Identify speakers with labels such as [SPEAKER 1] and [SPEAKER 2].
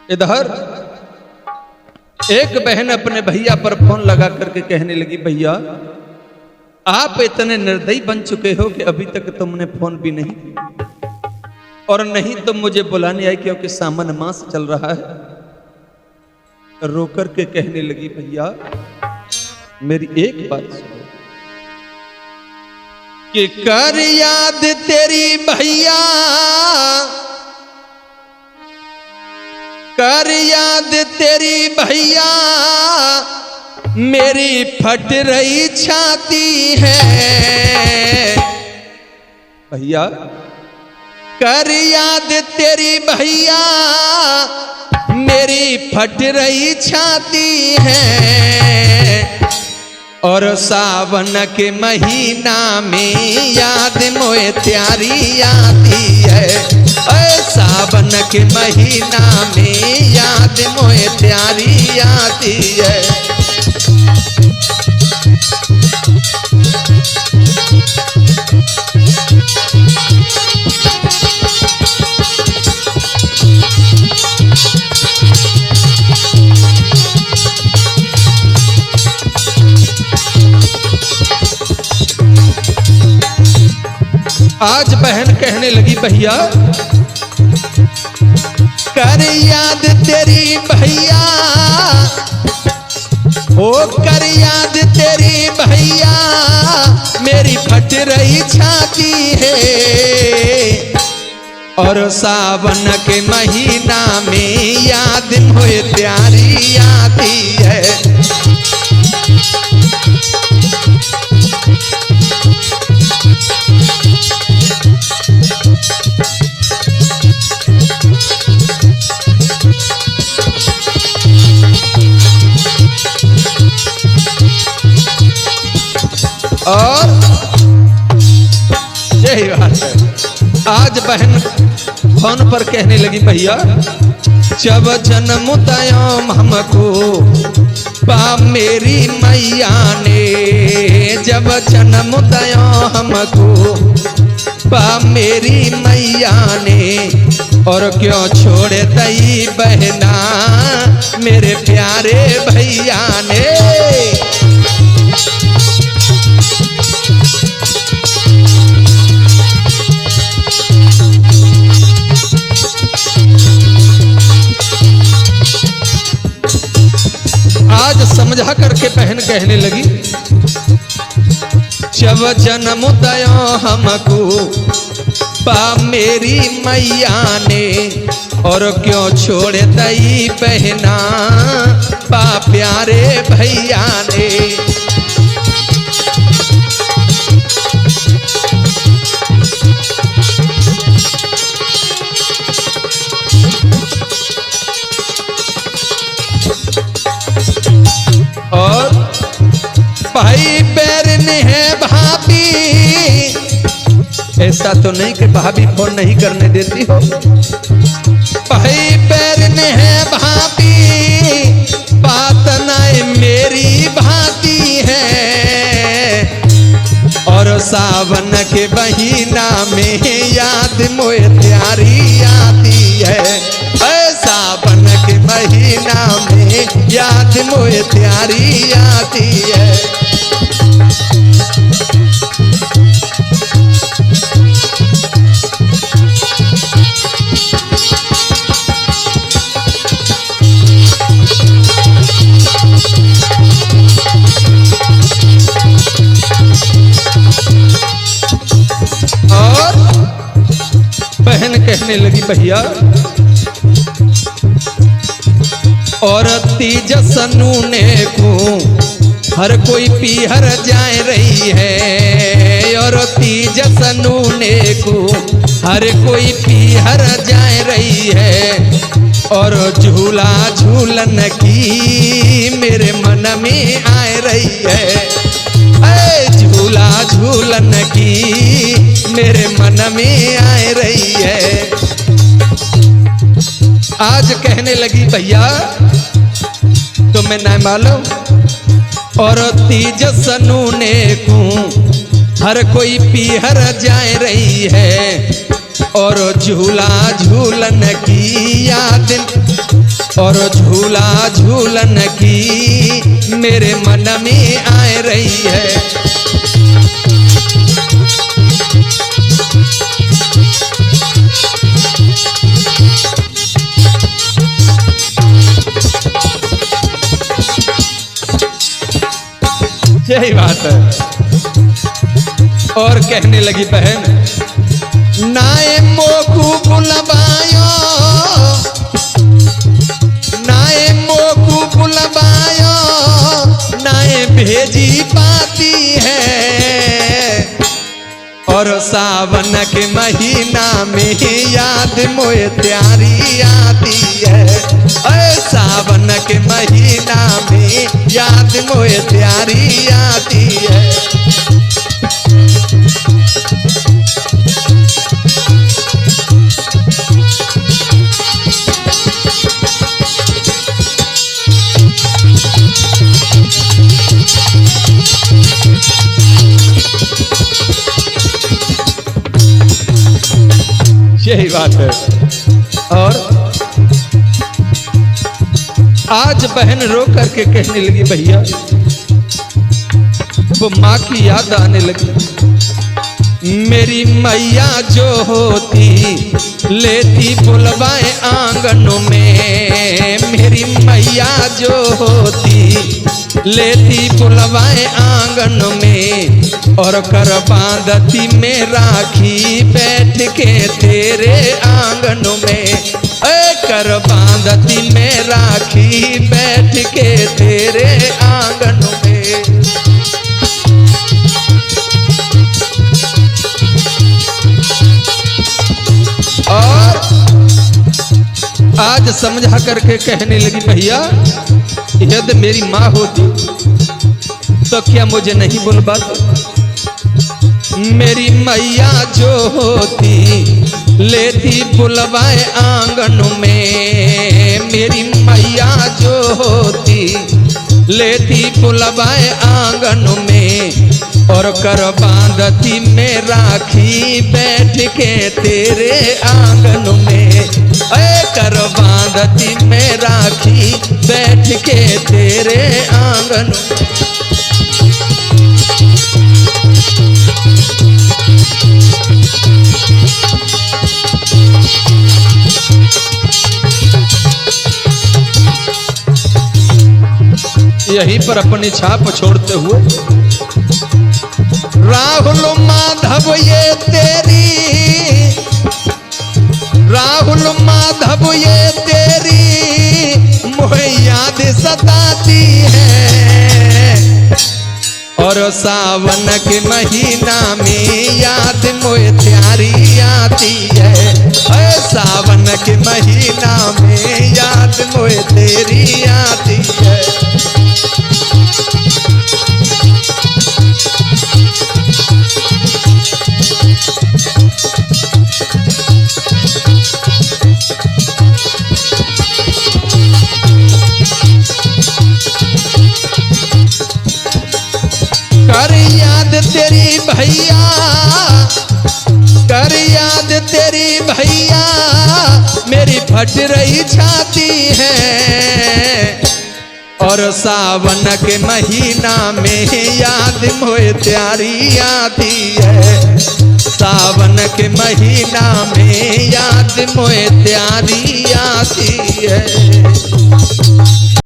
[SPEAKER 1] इधर एक बहन अपने भैया पर फोन लगा करके कहने लगी, भैया आप इतने निर्दयी बन चुके हो कि अभी तक तुमने फोन भी नहीं किया, और नहीं तो मुझे बुलाने आई क्योंकि सावन मास चल रहा है। रो करके कहने लगी, भैया मेरी एक बात सुनो कि कर याद तेरी भैया, कर याद तेरी भैया, मेरी फट रही छाती है। भैया कर याद तेरी भैया, मेरी फट रही छाती है, और सावन के महीना में याद मोए त्यारी आती है। सावन के महीना में याद मोए त्यारी आती है। आज बहन कहने लगी, भैया कर याद तेरी भैया, ओ कर याद तेरी भैया, मेरी फट रही छाती है, और सावन के महीना में याद मोए प्यारी आती है। और यही बात है। आज बहन फोन पर कहने लगी, भैया जब जन्म दयाम हमको पा मेरी मैया ने, जब जन्म दया हमको पा मेरी मैया ने, और क्यों छोड़ दई बहना मेरे प्यारे भैया ने। आज समझा करके बहन कहने लगी, जब जन्म दया हमको पा मेरी मैया ने, और क्यों छोड़ दई बहना पा प्यारे भैया ने। और भाई बैरन है भाभी, ऐसा तो नहीं कि भाभी फोन नहीं करने देती हो। भाई बैरन है भाभी, बात नाय मेरी भाती है, और सावन के महीना में याद मोए प्यारी आती है। सावन के महीना में याद मोए प्यारी आती है। और बहन कहने लगी, भैया और तीज सनूने को हर कोई पीहर जाए रही है, और तीज सनूने को हर कोई पीहर जाए रही है, और झूला झूलन की मेरे मन में आए रही है। झूला झूलन की मेरे मन में आए रही है। आज कहने लगी, भैया तुम्हें नहीं मालूम, और तीज सनूने को हर कोई पीहर जाए रही है, और झूला झूलन की याद और झूला झूलन की मेरे मन में आए रही है। यही बात है। और कहने लगी बहन, नाए मोकू बुलवायो, नाए मोकू बुलवायो, नाए भेजी पाती है। और सावन के महीना में याद मोए प्यारी आती है। सावन के महीना में याद मोए प्यारी आती है। यही बात है। और आज बहन रो करके कहने लगी, भैया वो माँ की याद आने लगी। मेरी मैया जो होती लेती बुलवाए आंगनों में, मेरी मैया जो होती लेती बुलवाए आंगन में। और कर बांधती में राखी बैठ के तेरे आंगन में। कर बांधती में राखी बैठ के तेरे आंगन में। और आज समझा करके कहने लगी, भैया यदि मेरी माँ होती तो क्या मुझे नहीं बुलवाती? मेरी मैया जो होती लेती बुलवाए आंगन में। मेरी मैया जो होती लेती बुलवाए आंगन में। और कर बांधती में राखी बैठ के तेरे आंगन में। कर बांधती में राखी बैठ के तेरे आंगन में। यहीं पर अपनी छाप छोड़ते हुए, राहुल माधव ये तेरी, राहुल माधव ये तेरी मुझे याद सताती है। और सावन के महीना में याद मुझे प्यारी आती है। सावन के महीना में याद मुझे तेरी आती है। कर याद तेरी भैया, कर याद तेरी भैया मेरी फट रही छाती है। और सावन के महीना में याद मोए प्यारी आती है। सावन के महीना में याद मोए प्यारी आती है।